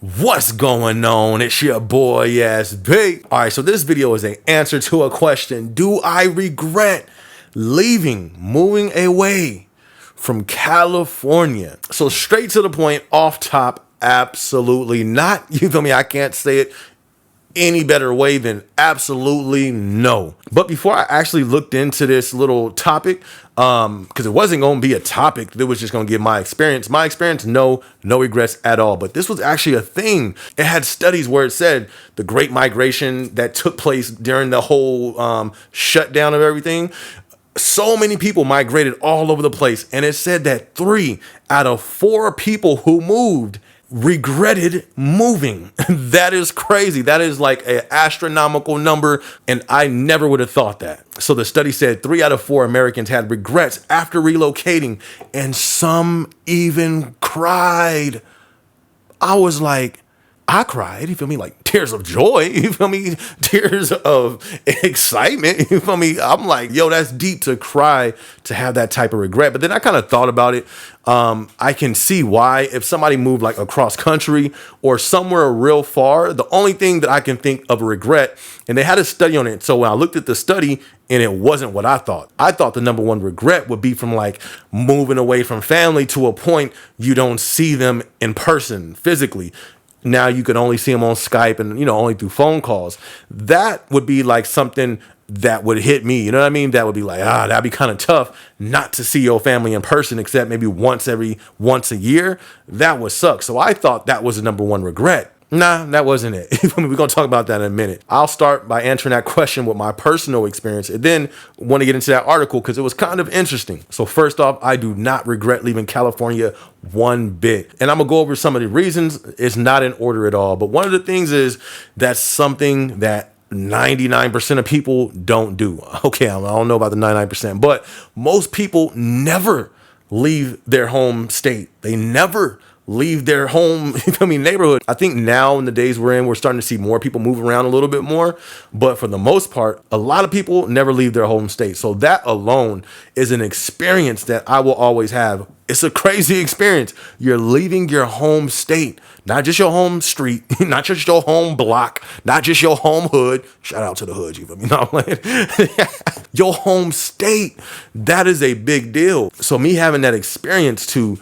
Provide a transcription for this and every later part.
What's going on? It's your boy SB. All right, so this video is an answer to a question. Do I regret moving away from California? So straight to the point, off top, absolutely not. You feel me? I can't say it any better way than absolutely no. But before I actually looked into this little topic, because it wasn't going to be a topic that was just going to give my experience, no regrets at all. But this was actually a thing. It had studies where it said the great migration that took place during the whole shutdown of everything. So many people migrated all over the place. And it said that 3 out of 4 people who moved regretted moving. That is crazy. That is like an astronomical number, and I never would have thought that. So the study said 3 out of 4 Americans had regrets after relocating, and some even cried. I was like, I cried, you feel me? Like tears of joy, you feel me? Tears of excitement, you feel me? I'm like, yo, that's deep to cry, to have that type of regret. But then I kind of thought about it. I can see why. If somebody moved like across country or somewhere real far, the only thing that I can think of a regret, and they had a study on it. So when I looked at the study, and it wasn't what I thought. I thought the number one regret would be from like moving away from family to a point you don't see them in person physically. Now you could only see them on Skype and, only through phone calls. That would be like something that would hit me. You know what I mean? That would be like, that'd be kind of tough not to see your family in person, except maybe once a year. That would suck. So I thought that was the number one regret. Nah, that wasn't it. We're going to talk about that in a minute. I'll start by answering that question with my personal experience, and then want to get into that article because it was kind of interesting. So first off, I do not regret leaving California one bit. And I'm going to go over some of the reasons. It's not in order at all. But one of the things is that's something that 99% of people don't do. Okay, I don't know about the 99%, but most people never leave their home state. They never leave their home, neighborhood. I think now in the days we're in, we're starting to see more people move around a little bit more. But for the most part, a lot of people never leave their home state. So that alone is an experience that I will always have. It's a crazy experience. You're leaving your home state, not just your home street, not just your home block, not just your home hood. Shout out to the hood, you feel me? No, your home state. That is a big deal. So me having that experience to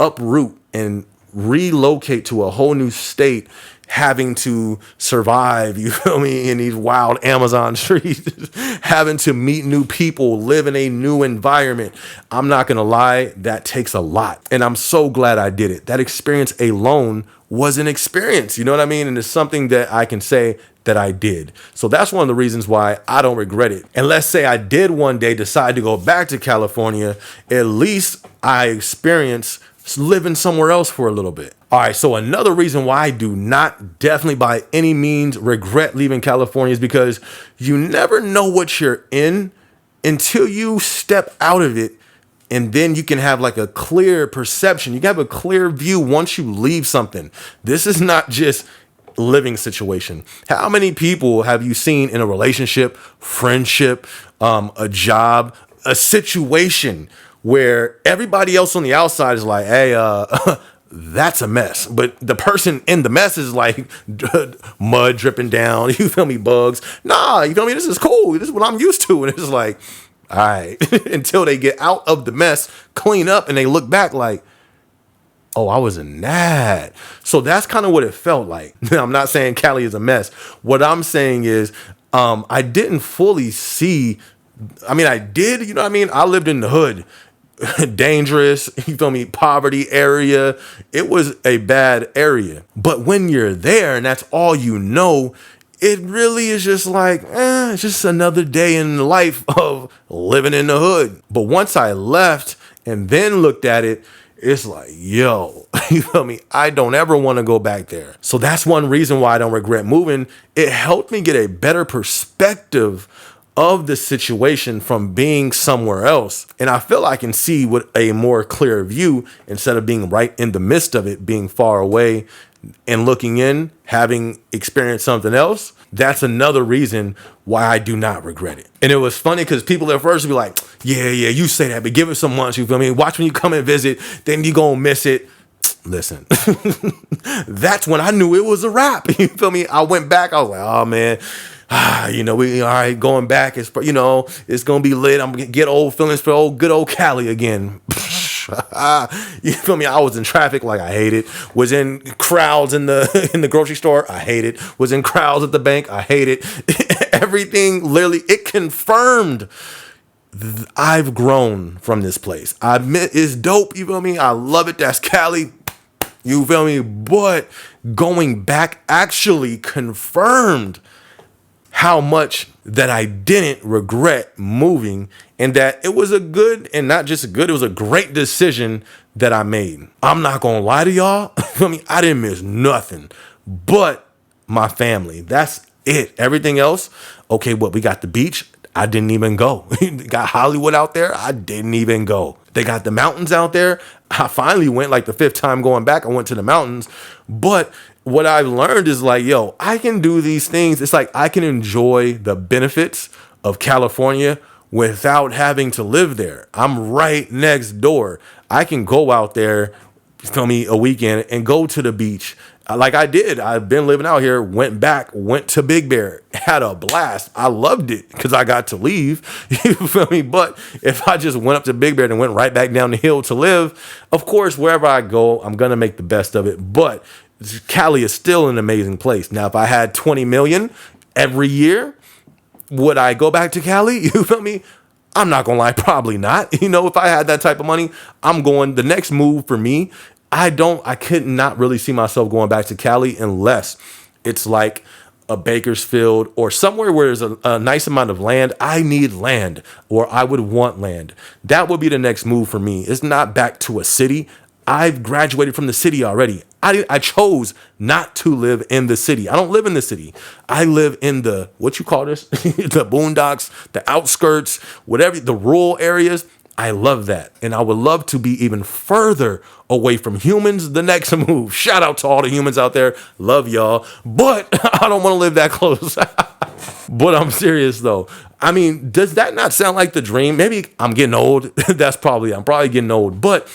uproot and relocate to a whole new state, having to survive, you feel me, in these wild Amazon streets, having to meet new people, live in a new environment. I'm not going to lie, that takes a lot. And I'm so glad I did it. That experience alone was an experience, you know what I mean? And it's something that I can say that I did. So that's one of the reasons why I don't regret it. And let's say I did one day decide to go back to California, at least I experienced living somewhere else for a little bit. All right, so another reason why I do not definitely by any means regret leaving California is because you never know what you're in until you step out of it. And then you can have like a clear perception. You can have a clear view once you leave something. This is not just living situation. How many people have you seen in a relationship, friendship, a job, a situation where everybody else on the outside is like, hey, that's a mess. But the person in the mess is like mud dripping down. You feel me? Bugs. Nah, you feel me? This is cool. This is what I'm used to. And it's like, all right, until they get out of the mess, clean up, and they look back like, oh, I was in that. So that's kind of what it felt like. I'm not saying Cali is a mess. What I'm saying is I didn't fully see. I did, you know what I mean? I lived in the hood. Dangerous, you feel me, poverty area. It was a bad area. But when you're there and that's all you know, it really is just like, it's just another day in the life of living in the hood. But once I left and then looked at it, it's like, yo, you feel me? I don't ever want to go back there. So that's one reason why I don't regret moving. It helped me get a better perspective of the situation from being somewhere else. And I feel I can see with a more clear view instead of being right in the midst of it, being far away and looking in, having experienced something else. That's another reason why I do not regret it. And it was funny because people at first would be like, yeah, you say that, but give it some months, you feel me? Watch when you come and visit, then you gonna miss it. Listen, that's when I knew it was a wrap. You feel me? I went back. I was like, oh man, we all right going back. It's it's gonna be lit. I'm gonna get old feelings for good old Cali again. You feel me? I was in traffic like I hate it. Was in crowds in the grocery store. I hate it. Was in crowds at the bank. I hate it. Everything literally it confirmed. I've grown from this place. I admit it's dope. You feel me? I love it. That's Cali. You feel me? But going back actually confirmed how much that I didn't regret moving, and that it was a good, and not just a good, it was a great decision that I made. I'm not gonna lie to y'all. Feel me? I didn't miss nothing but my family. That's it. Everything else, okay, what we got the beach. I didn't even go. Got Hollywood out there. I didn't even go. They got the mountains out there. I finally went like the 5th time going back. I went to the mountains. But what I've learned is like, yo, I can do these things. It's like I can enjoy the benefits of California without having to live there. I'm right next door. I can go out there, feel me, a weekend and go to the beach. Like I did. I've been living out here, went back, went to Big Bear, had a blast. I loved it because I got to leave. You feel me? But if I just went up to Big Bear and went right back down the hill to live, of course, wherever I go, I'm going to make the best of it. But Cali is still an amazing place. Now, if I had 20 million every year, would I go back to Cali? You feel me? I'm not going to lie, probably not. If I had that type of money, I'm going, the next move for me, I could not really see myself going back to Cali unless it's like a Bakersfield or somewhere where there's a nice amount of land. I need land, or I would want land. That would be the next move for me. It's not back to a city. I've graduated from the city already. I chose not to live in the city. I don't live in the city. I live in the, what you call this? The boondocks, the outskirts, whatever, the rural areas. I love that. And I would love to be even further away from humans. The next move. Shout out to all the humans out there. Love y'all. But I don't want to live that close. But I'm serious though. I mean, does that not sound like the dream? Maybe I'm getting old. I'm probably getting old. But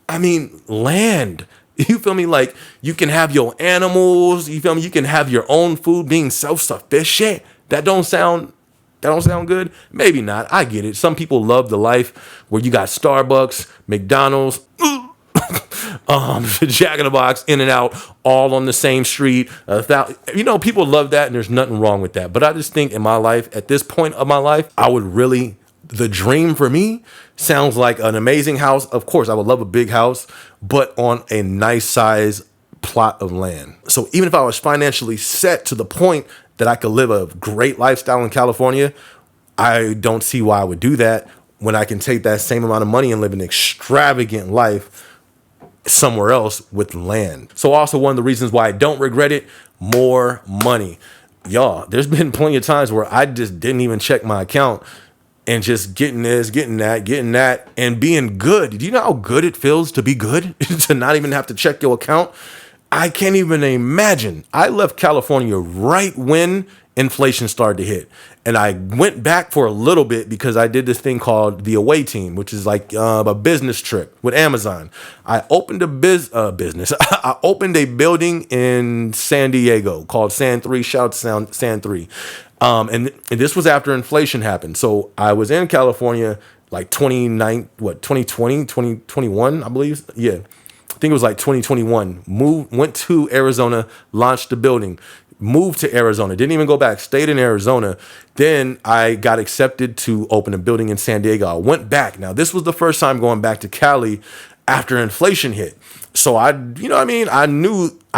I mean, land. You feel me? Like you can have your animals. You feel me? You can have your own food, being self-sufficient. That don't sound good? Maybe not. I get it. Some people love the life where you got Starbucks, McDonald's, Jack in the Box, In-N-Out, all on the same street. People love that, and there's nothing wrong with that. But I just think in my life, at this point of my life, the dream for me sounds like an amazing house. Of course, I would love a big house, but on a nice size plot of land. So even if I was financially set to the point that I could live a great lifestyle in California, I don't see why I would do that when I can take that same amount of money and live an extravagant life somewhere else with land. So also one of the reasons why I don't regret it, more money. Y'all, there's been plenty of times where I just didn't even check my account and just getting this, getting that, and being good. Do you know how good it feels to be good? To not even have to check your account? I can't even imagine. I left California right when inflation started to hit. And I went back for a little bit because I did this thing called the away team, which is like a business trip with Amazon. I opened a business. I opened a building in San Diego called San 3. Shout out to San 3. And this was after inflation happened. So I was in California like 2021, I believe. Yeah. I think it was like 2021. Went to Arizona, launched the building, moved to Arizona, didn't even go back, stayed in Arizona. Then I got accepted to open a building in San Diego. I went back. Now, this was the first time going back to Cali after inflation hit. So I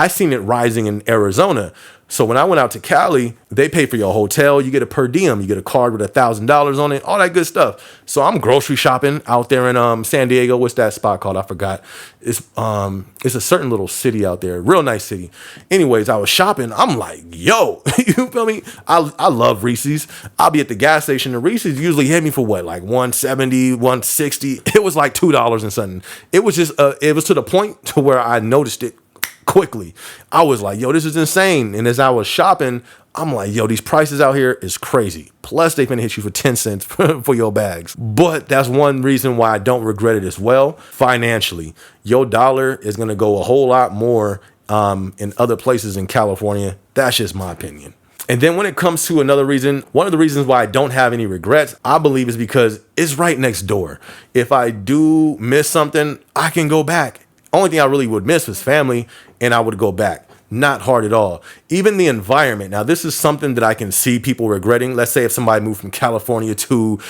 seen it rising in Arizona. So when I went out to Cali, they pay for your hotel. You get a per diem. You get a card with $1,000 on it, all that good stuff. So I'm grocery shopping out there in San Diego. What's that spot called? I forgot. It's a certain little city out there. Real nice city. Anyways, I was shopping. I'm like, yo, you feel me? I love Reese's. I'll be at the gas station. The Reese's usually hit me for what, like $170, $160. It was like $2 and something. It was just, it was to the point to where I noticed it quickly. I was like, yo, this is insane. And as I was shopping, I'm like, yo, these prices out here is crazy. Plus, they finna hit you for 10 cents for your bags. But that's one reason why I don't regret it as well. Financially, your dollar is gonna go a whole lot more in other places in California. That's just my opinion. And then when it comes to another reason, one of the reasons why I don't have any regrets, I believe, is because it's right next door. If I do miss something, I can go back. Only thing I really would miss was family, and I would go back. Not hard at all. Even the environment. Now, this is something that I can see people regretting. Let's say if somebody moved from California to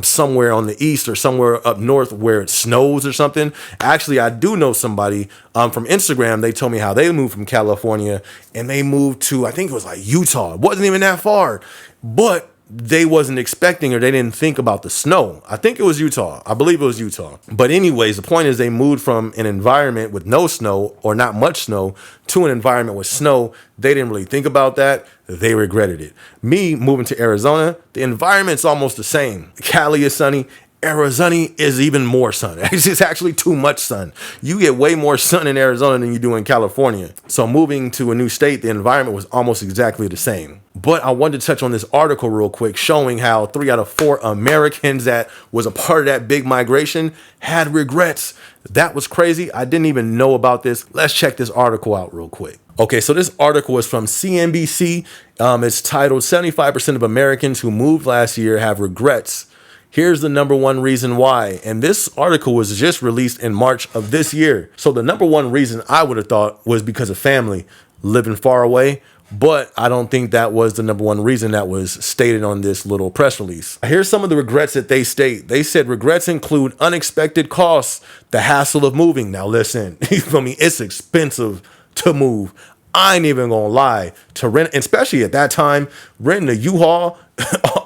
somewhere on the east or somewhere up north where it snows or something. Actually, I do know somebody from Instagram. They told me how they moved from California and they moved to, I think it was like Utah. It wasn't even that far, but they wasn't expecting or they didn't think about the snow. I think it was Utah. I believe it was Utah. But anyways, the point is they moved from an environment with no snow or not much snow to an environment with snow. They didn't really think about that. They regretted it. Me moving to Arizona, the environment's almost the same. Cali is sunny. Arizona is even more sun. It's actually too much sun. You get way more sun in Arizona than you do in California. So moving to a new state, the environment was almost exactly the same. But I wanted to touch on this article real quick showing how 3 out of 4 Americans that was a part of that big migration had regrets. That was crazy. I didn't even know about this. Let's check this article out real quick. Okay, so this article is from CNBC. It's titled 75% of Americans who moved last year have regrets. Here's the number one reason why. And this article was just released in March of this year. So the number one reason I would have thought was because of family living far away. But I don't think that was the number one reason that was stated on this little press release. Here's some of the regrets that they state. They said regrets include unexpected costs, the hassle of moving. Now listen, you feel me? It's expensive to move. I ain't even gonna lie, to rent, especially at that time, renting a U-Haul,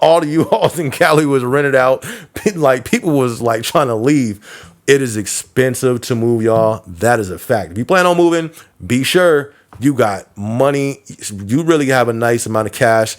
all the U-Hauls in Cali was rented out. Like people was like trying to leave. It is expensive to move, y'all. That is a fact. If you plan on moving, be sure you got money. You really have a nice amount of cash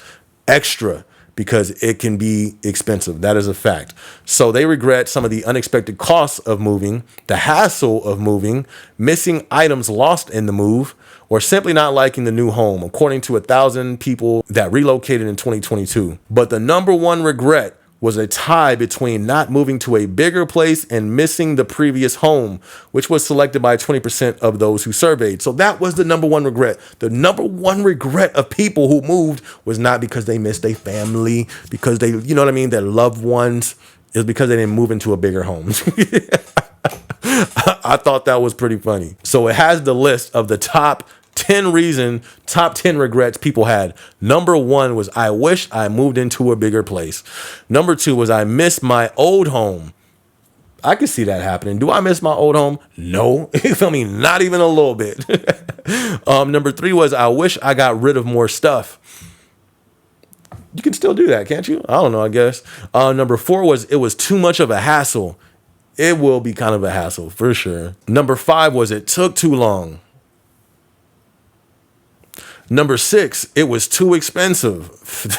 extra because it can be expensive. That is a fact. So they regret some of the unexpected costs of moving, the hassle of moving, missing items lost in the move, or simply not liking the new home, according to 1,000 people that relocated in 2022. But the number one regret was a tie between not moving to a bigger place and missing the previous home, which was selected by 20% of those who surveyed. So that was the number one regret. The number one regret of people who moved was not because they missed their family, because they, you know what I mean, their loved ones. It was because they didn't move into a bigger home. I thought that was pretty funny. So it has the list of the top 10 regrets people had. Number 1 was, I wish I moved into a bigger place. Number 2 was, I miss my old home. I could see that happening. Do I miss my old home? No. You feel me? Not even a little bit. Number 3 was, I wish I got rid of more stuff. You can still do that, can't you? I don't know, I guess. Number 4 was, it was too much of a hassle. It will be kind of a hassle for sure. Number 5 was, it took too long. Number 6, it was too expensive.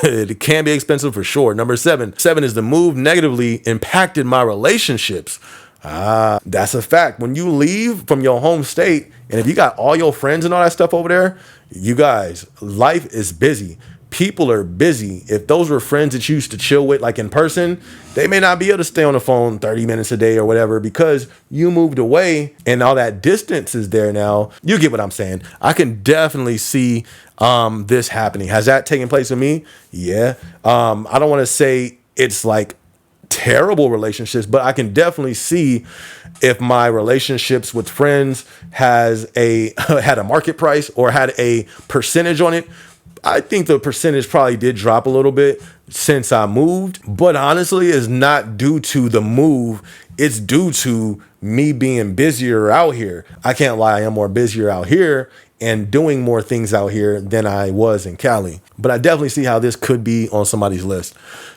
It can be expensive for sure. Number 7 is the move negatively impacted my relationships. That's a fact. When you leave from your home state, and if you got all your friends and all that stuff over there, you guys, life is busy. People are busy. If those were friends that you used to chill with, like in person, they may not be able to stay on the phone 30 minutes a day or whatever because you moved away and all that distance is there now. You get what I'm saying? I can definitely see this happening. Has that taken place with me? Yeah. I don't want to say it's like terrible relationships, but I can definitely see if my relationships with friends had a market price or had a percentage on it. I think the percentage probably did drop a little bit since I moved, but honestly, it's not due to the move. It's due to me being busier out here. I can't lie. I'm more busier out here and doing more things out here than I was in Cali. But I definitely see how this could be on somebody's list.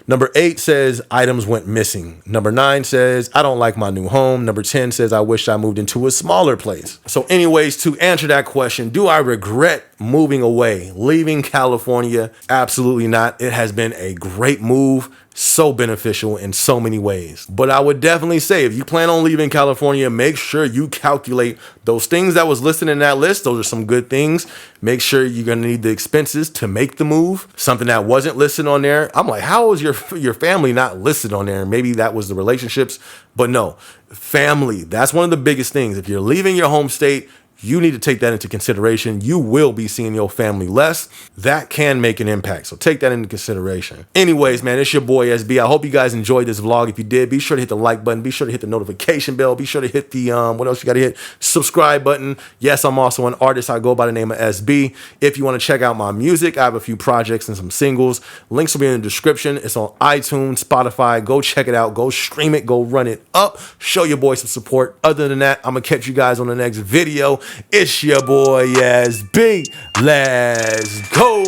Number 8 says items went missing. Number 9 says, I don't like my new home. Number 10 says, I wish I moved into a smaller place. So anyways, to answer that question, do I regret moving away, leaving California? Absolutely not. It has been a great move so beneficial in so many ways. But I would definitely say if you plan on leaving California, make sure you calculate those things that was listed in that list. Those are some good things. Make sure you're going to need the expenses to make the move. Something that wasn't listed on there. I'm like, how is your family not listed on there? Maybe that was the relationships, but no, family. That's one of the biggest things. If you're leaving your home state, you need to take that into consideration. You will be seeing your family less. That can make an impact. So take that into consideration. Anyways, man, it's your boy SB. I hope you guys enjoyed this vlog. If you did, be sure to hit the like button. Be sure to hit the notification bell. Be sure to hit the, what else you got to hit? Subscribe button. Yes, I'm also an artist. I go by the name of SB. If you want to check out my music, I have a few projects and some singles. Links will be in the description. It's on iTunes, Spotify. Go check it out. Go stream it. Go run it up. Show your boy some support. Other than that, I'm going to catch you guys on the next video. It's your boy SB. Let's go.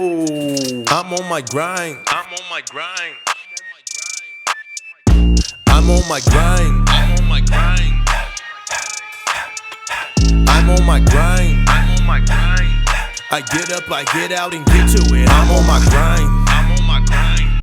I'm on my grind. I'm on my grind. I'm on my grind. I'm on my grind. I'm on my grind. I'm on my grind. I get up, I get out and get to it. I'm on my grind.